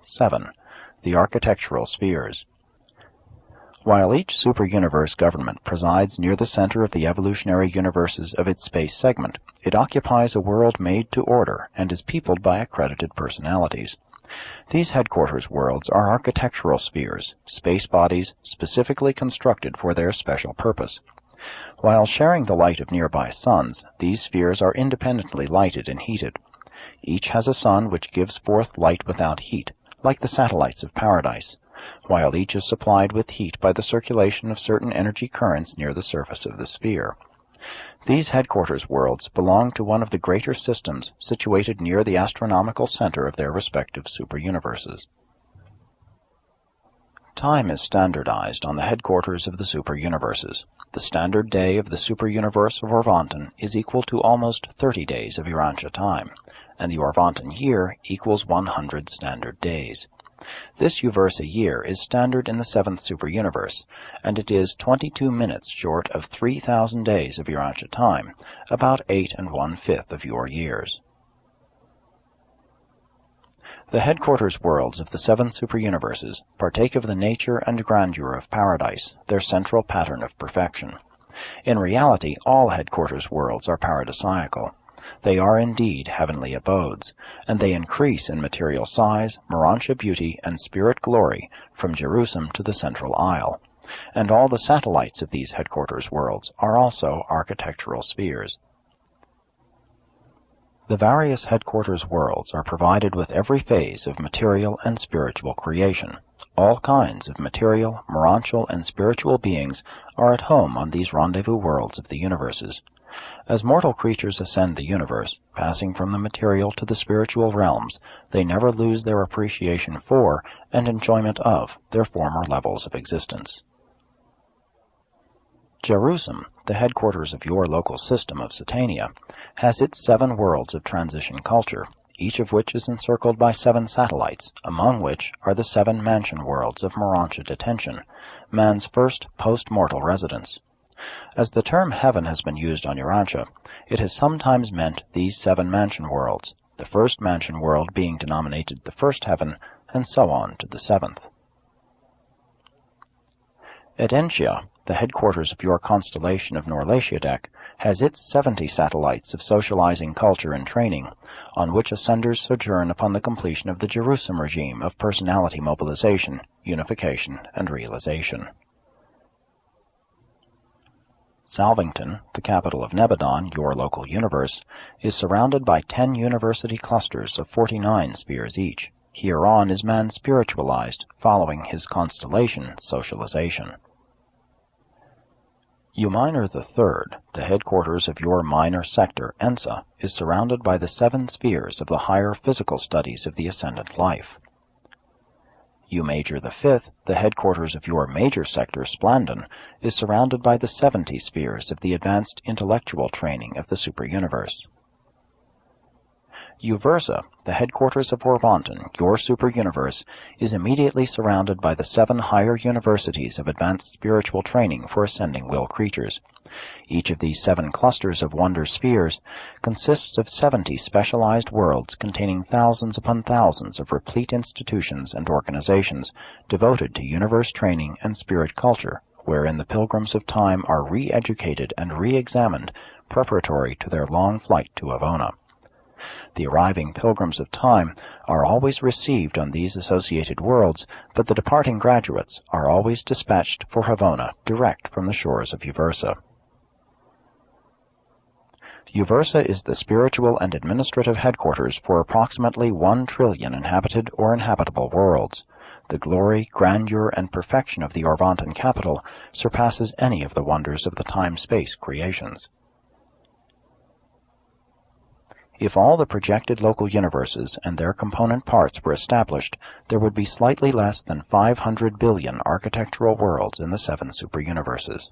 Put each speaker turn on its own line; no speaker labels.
7. The Architectural Spheres. While each superuniverse government presides near the center of the evolutionary universes of its space segment, it occupies a world made to order and is peopled by accredited personalities. These headquarters worlds are architectural spheres, space bodies specifically constructed for their special purpose. While sharing the light of nearby suns, these spheres are independently lighted and heated. Each has a sun which gives forth light without heat, like the satellites of paradise, while each is supplied with heat by the circulation of certain energy currents near the surface of the sphere. These headquarters worlds belong to one of the greater systems situated near the astronomical center of their respective superuniverses. Time is standardized on the headquarters of the superuniverses. The standard day of the superuniverse of Orvanton is equal to almost 30 days of Urantia time, and the Orvanton year equals 100 standard days. This Uversa year is standard in the 7th superuniverse, and it is 22 minutes short of 3,000 days of Urantia time, about 8 1/5 of your years. The headquarters worlds of the 7 superuniverses partake of the nature and grandeur of paradise, their central pattern of perfection. In reality, all headquarters worlds are paradisiacal. They are indeed heavenly abodes, and they increase in material size, Morantia beauty, and spirit glory from Jerusalem to the Central Isle. And all the satellites of these headquarters worlds are also architectural spheres. The various headquarters worlds are provided with every phase of material and spiritual creation. All kinds of material, morantial, and spiritual beings are at home on these rendezvous worlds of the universes. As mortal creatures ascend the universe, passing from the material to the spiritual realms, they never lose their appreciation for and enjoyment of their former levels of existence. Jerusalem, the headquarters of your local system of Satania, has its 7 worlds of transition culture, each of which is encircled by 7 satellites, among which are the 7 mansion worlds of Morantia detention, man's first post-mortal residence. As the term heaven has been used on Urantia, it has sometimes meant these 7 mansion worlds, the first mansion world being denominated the first heaven, and so on to the 7th. Urantia, the headquarters of your constellation of Norlatiadec, has its 70 satellites of socializing culture and training, on which ascenders sojourn upon the completion of the Jerusalem regime of personality mobilization, unification, and realization. Salvington, the capital of Nebadon, your local universe, is surrounded by 10 university clusters of 49 spheres each. Hereon is man spiritualized, following his constellation, socialization. Minor III, the headquarters of your minor sector, Ensa, is surrounded by the 7 spheres of the higher physical studies of the ascendant life. Major V, the headquarters of your major sector, Splandon, is surrounded by the 70 spheres of the advanced intellectual training of the superuniverse. Uversa, the headquarters of Orvanton, your superuniverse, is immediately surrounded by the 7 higher universities of advanced spiritual training for ascending will creatures. Each of these 7 clusters of wonder spheres consists of 70 specialized worlds containing thousands upon thousands of replete institutions and organizations devoted to universe training and spirit culture, wherein the pilgrims of time are re-educated and re-examined preparatory to their long flight to Avona. The arriving pilgrims of time are always received on these associated worlds, but the departing graduates are always dispatched for Havona direct from the shores of Uversa. Uversa is the spiritual and administrative headquarters for approximately 1 trillion inhabited or inhabitable worlds. The glory, grandeur, and perfection of the Orvanton capital surpasses any of the wonders of the time-space creations. If all the projected local universes and their component parts were established, there would be slightly less than 500 billion architectural worlds in the 7 superuniverses.